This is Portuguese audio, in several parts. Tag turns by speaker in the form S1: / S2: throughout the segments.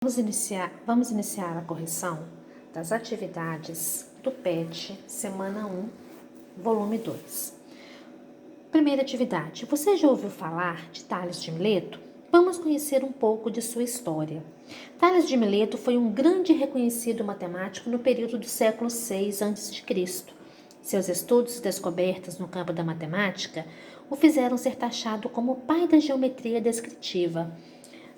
S1: Vamos iniciar a correção das atividades do PET, semana 1, volume 2. Primeira atividade. Você já ouviu falar de Tales de Mileto? Vamos conhecer um pouco de sua história. Tales de Mileto foi um grande e reconhecido matemático no período do século VI a.C. Seus estudos e descobertas no campo da matemática o fizeram ser taxado como o pai da geometria descritiva.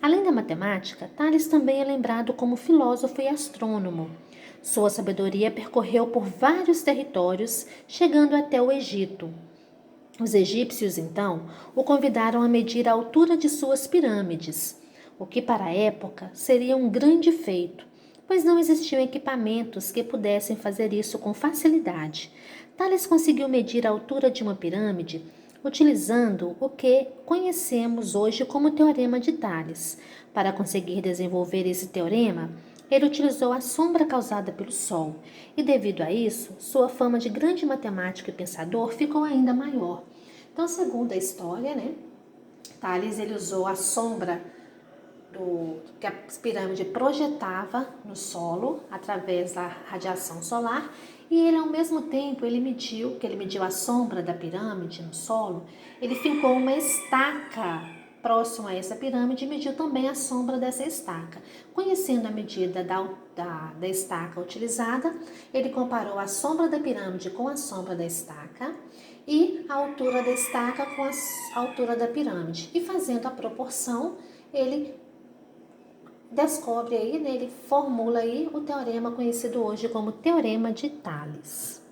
S1: Além da matemática, Tales também é lembrado como filósofo e astrônomo. Sua sabedoria percorreu por vários territórios, chegando até o Egito. Os egípcios, então, o convidaram a medir a altura de suas pirâmides, o que para a época seria um grande feito, pois não existiam equipamentos que pudessem fazer isso com facilidade. Tales conseguiu medir a altura de uma pirâmide utilizando o que conhecemos hoje como Teorema de Tales. Para conseguir desenvolver esse teorema, ele utilizou a sombra causada pelo Sol, e devido a isso, sua fama de grande matemático e pensador ficou ainda maior. Então, segundo a história, Tales ele usou a sombra que a pirâmide projetava no solo através da radiação solar, e ele ao mesmo tempo ele mediu a sombra da pirâmide no solo, ele fincou uma estaca próximo a essa pirâmide e mediu também a sombra dessa estaca. Conhecendo a medida da estaca utilizada, ele comparou a sombra da pirâmide com a sombra da estaca e a altura da estaca com a altura da pirâmide. E fazendo a proporção, ele descobre aí, ele formula aí o teorema conhecido hoje como Teorema de Tales.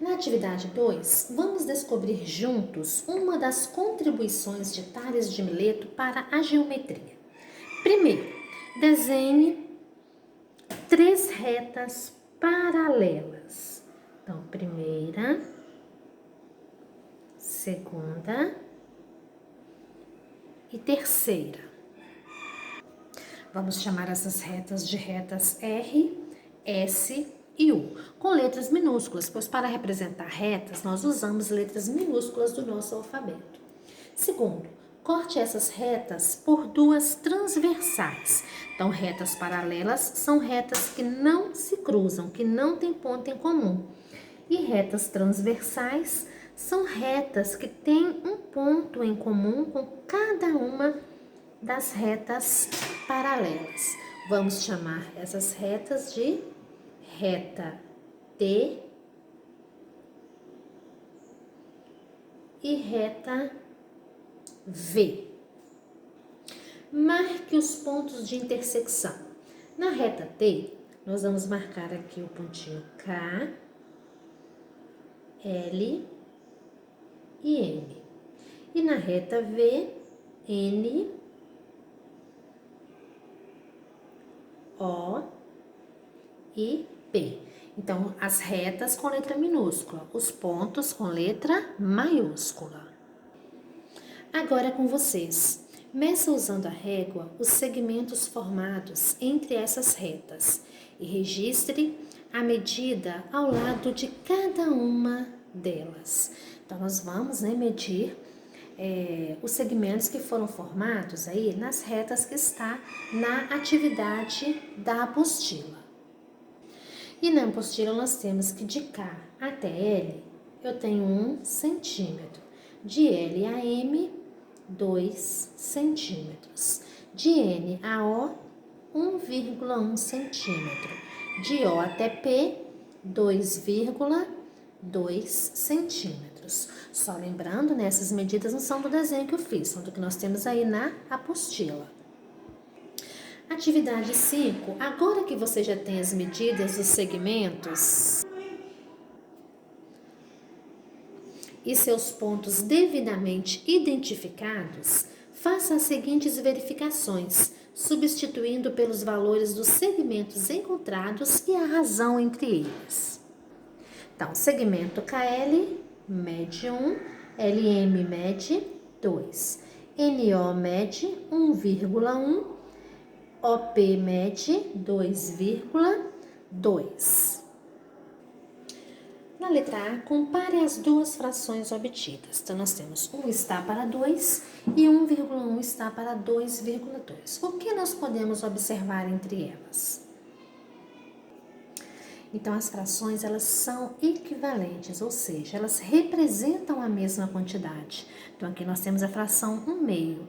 S1: Na atividade 2, vamos descobrir juntos uma das contribuições de Tales de Mileto para a geometria. Primeiro, desenhe 3 retas paralelas. Então, primeira, segunda e terceira. Vamos chamar essas retas de retas R, S e U, com letras minúsculas, pois para representar retas nós usamos letras minúsculas do nosso alfabeto. Segundo, corte essas retas por 2 transversais. Então, retas paralelas são retas que não se cruzam, que não têm ponto em comum. E retas transversais são retas que têm um ponto em comum com cada uma das retas paralelas. Vamos chamar essas retas de reta T e reta V. Marque os pontos de intersecção. Na reta T, nós vamos marcar aqui o pontinho K, L e M. E na reta V, N, O e P. Então, as retas com letra minúscula, os pontos com letra maiúscula. Agora é com vocês. Meça usando a régua os segmentos formados entre essas retas e registre a medida ao lado de cada uma delas. Então, nós vamos medir os segmentos que foram formados aí nas retas que está na atividade da apostila. E na apostila nós temos que de K até L eu tenho 1 centímetro, de L a M 2 centímetros, de N a O 1,1 centímetro, de O até P 2,2 centímetros. Só lembrando, essas medidas não são do desenho que eu fiz, são do que nós temos aí na apostila. Atividade 5, agora que você já tem as medidas dos segmentos e seus pontos devidamente identificados, faça as seguintes verificações, substituindo pelos valores dos segmentos encontrados e a razão entre eles. Então, segmento KL mede 1, LM mede 2, NO mede 1,1, OP mede 2,2. Na letra A, compare as duas frações obtidas. Então, nós temos 1 está para 2 e 1,1 está para 2,2. O que nós podemos observar entre elas? Então, as frações, elas são equivalentes, ou seja, elas representam a mesma quantidade. Então, aqui nós temos a fração 1/2.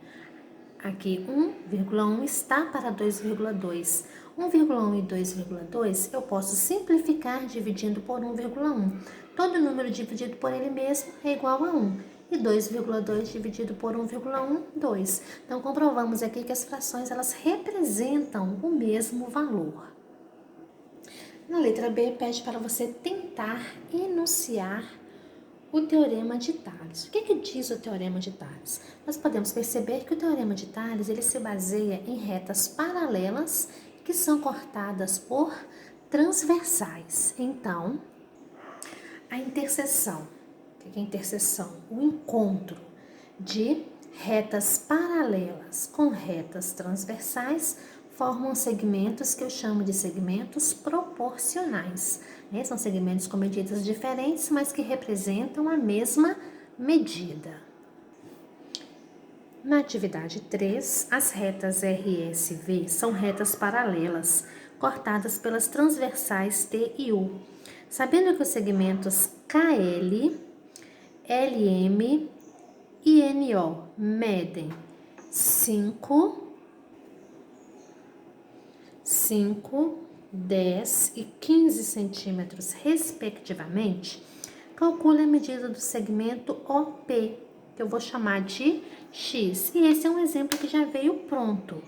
S1: Aqui, 1,1 está para 2,2. 1,1 e 2,2 eu posso simplificar dividindo por 1,1. Todo número dividido por ele mesmo é igual a 1. E 2,2 dividido por 1,1, 2. Então, comprovamos aqui que as frações, elas representam o mesmo valor. Na letra B, pede para você tentar enunciar o Teorema de Tales. O que diz o Teorema de Tales? Nós podemos perceber que o Teorema de Tales, ele se baseia em retas paralelas que são cortadas por transversais. Então, a interseção, o que é interseção? O encontro de retas paralelas com retas transversais formam segmentos que eu chamo de segmentos proporcionais. São segmentos com medidas diferentes, mas que representam a mesma medida. Na atividade 3, as retas RS e V são retas paralelas, cortadas pelas transversais T e U. Sabendo que os segmentos KL, LM e NO medem 5, 10 e 15 centímetros, respectivamente, calcule a medida do segmento OP, que eu vou chamar de X. E esse é um exemplo que já veio pronto.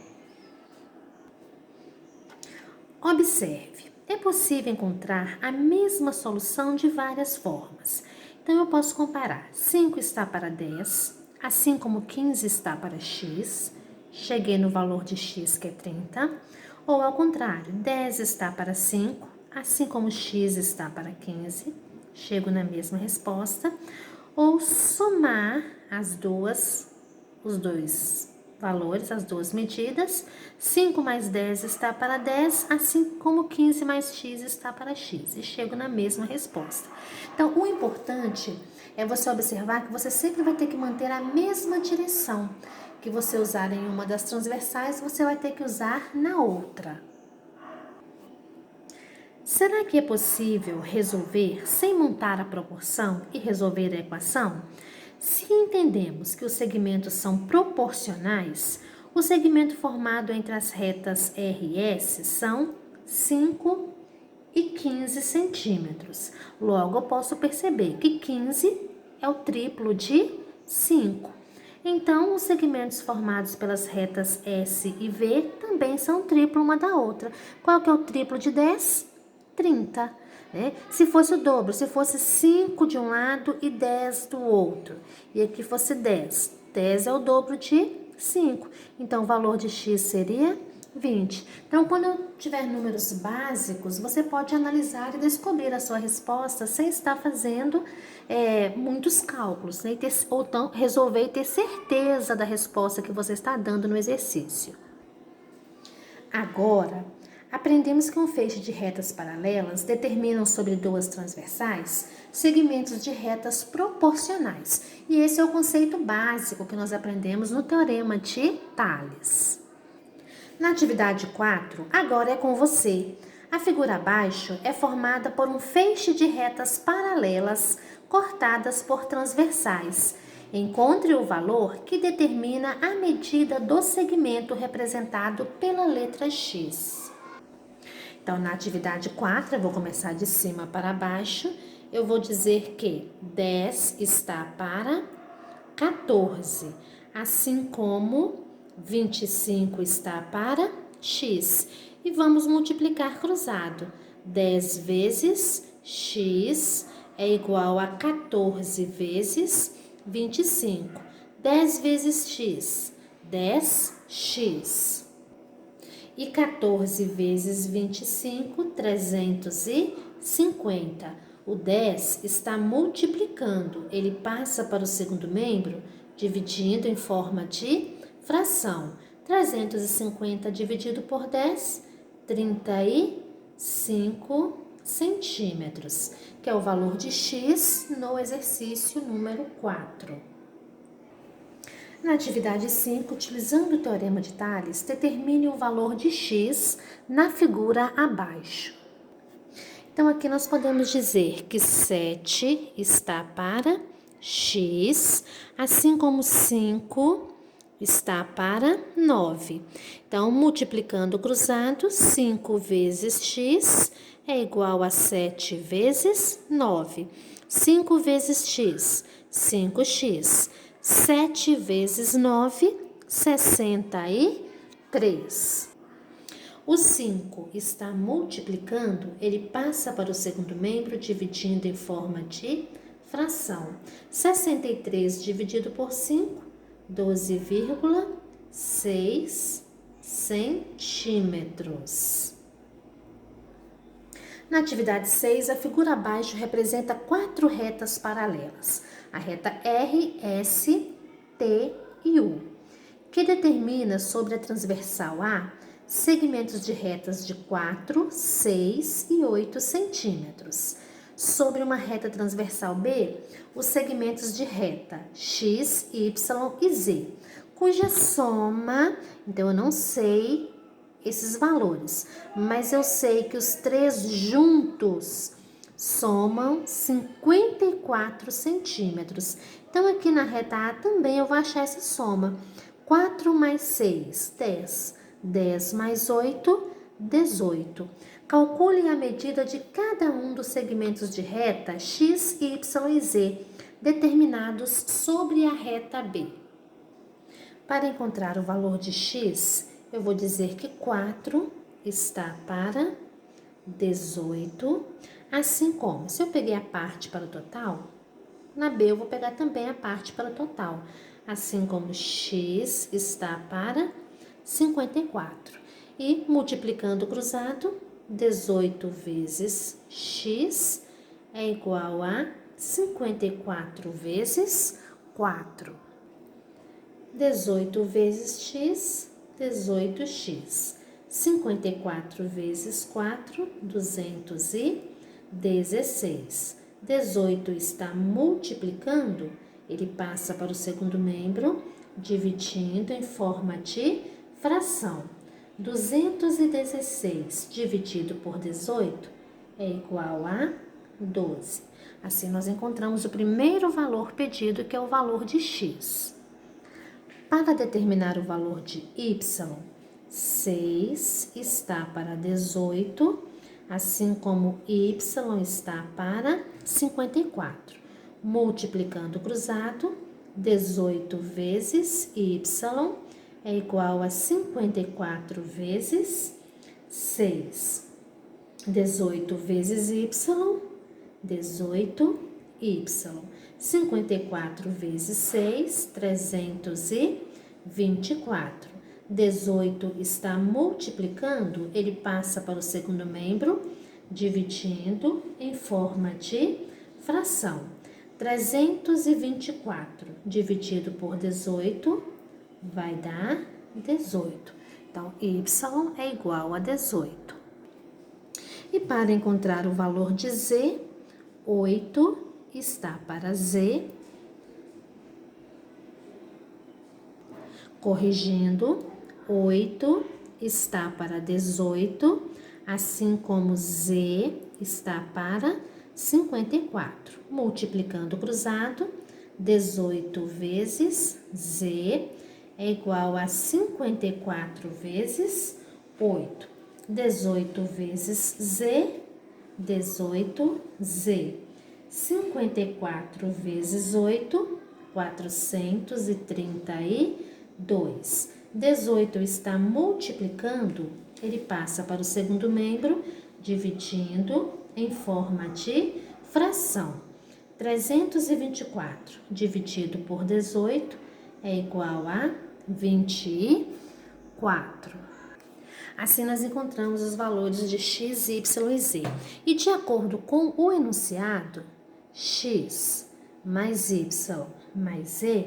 S1: Observe, é possível encontrar a mesma solução de várias formas. Então, eu posso comparar 5 está para 10, assim como 15 está para X, cheguei no valor de X, que é 30, ou ao contrário, 10 está para 5, assim como X está para 15, chego na mesma resposta, ou somar os dois valores, as duas medidas, 5 mais 10 está para 10, assim como 15 mais X está para X, e chego na mesma resposta. Então, o importante é você observar que você sempre vai ter que manter a mesma direção. Que você usar em uma das transversais, você vai ter que usar na outra. Será que é possível resolver sem montar a proporção e resolver a equação? Se entendemos que os segmentos são proporcionais, o segmento formado entre as retas RS são 5 e 15 centímetros. Logo, eu posso perceber que 15 é o triplo de 5. Então, os segmentos formados pelas retas S e V também são triplo uma da outra. Qual que é o triplo de 10? 30. Se fosse o dobro, se fosse 5 de um lado e 10 do outro, e aqui fosse 10. 10 é o dobro de 5. Então, o valor de X seria 20. Então, quando eu tiver números básicos, você pode analisar e descobrir a sua resposta sem estar fazendo muitos cálculos, ou então resolver e ter certeza da resposta que você está dando no exercício. Agora, aprendemos que um feixe de retas paralelas determinam sobre duas transversais segmentos de retas proporcionais. E esse é o conceito básico que nós aprendemos no Teorema de Tales. Na atividade 4, agora é com você. A figura abaixo é formada por um feixe de retas paralelas cortadas por transversais. Encontre o valor que determina a medida do segmento representado pela letra X. Então, na atividade 4, eu vou começar de cima para baixo. Eu vou dizer que 10 está para 14, assim como 25 está para X. E vamos multiplicar cruzado. 10 vezes X é igual a 14 vezes 25. 10 vezes X, 10X. E 14 vezes 25, 350. O 10 está multiplicando, ele passa para o segundo membro, dividindo em forma de fração. 350 dividido por 10, 35 centímetros, que é o valor de x no exercício número 4. Na atividade 5, utilizando o teorema de Tales, determine o valor de x na figura abaixo. Então, aqui nós podemos dizer que 7 está para x, assim como 5 está para 9. Então, multiplicando o cruzado, 5 vezes x é igual a 7 vezes 9. 5 vezes x, 5x. 7 vezes 9, 63. O 5 está multiplicando, ele passa para o segundo membro, dividindo em forma de fração. 63 dividido por 5, 12,6 centímetros. Na atividade 6, a figura abaixo representa 4 retas paralelas. A reta R, S, T e U, que determina sobre a transversal A segmentos de retas de 4, 6 e 8 centímetros. Sobre uma reta transversal B, os segmentos de reta X, Y e Z, cuja soma, então eu não sei esses valores, mas eu sei que os 3 juntos somam 54 centímetros. Então, aqui na reta A também eu vou achar essa soma. 4 mais 6, 10. 10 mais 8, 18. Calcule a medida de cada um dos segmentos de reta X, Y e Z, determinados sobre a reta B. Para encontrar o valor de X, eu vou dizer que 4 está para 18, assim como, se eu peguei a parte para o total, na B eu vou pegar também a parte para o total, assim como x está para 54. E multiplicando o cruzado, 18 vezes x é igual a 54 vezes 4. 18 vezes x, 18x. 54 vezes 4, 216. 18 está multiplicando, ele passa para o segundo membro, dividindo em forma de fração. 216 dividido por 18 é igual a 12. Assim, nós encontramos o primeiro valor pedido, que é o valor de x. Para determinar o valor de y, 6 está para 18, assim como y está para 54. Multiplicando o cruzado, 18 vezes y é igual a 54 vezes 6. 18 vezes y, 18y. 54 vezes 6, 324. 18 está multiplicando, ele passa para o segundo membro, dividindo em forma de fração. 324 dividido por 18 vai dar 18. Então, y é igual a 18. E para encontrar o valor de z, 8 está para z, corrigindo, 8 está para 18, assim como z está para 54. Multiplicando o cruzado, 18 vezes z é igual a 54 vezes 8. 18 vezes z, 18z. 54 vezes 8, 432. 18 está multiplicando, ele passa para o segundo membro, dividindo em forma de fração. 324 dividido por 18 é igual a 24. Assim, nós encontramos os valores de x, y e z. E de acordo com o enunciado, x mais y mais z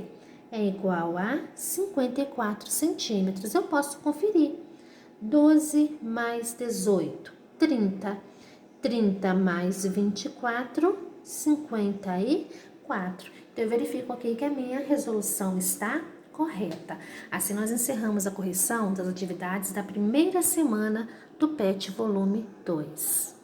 S1: é igual a 54 centímetros. Eu posso conferir. 12 mais 18, 30. 30 mais 24, 54. Então, eu verifico aqui que a minha resolução está correta. Assim, nós encerramos a correção das atividades da primeira semana do PET volume 2.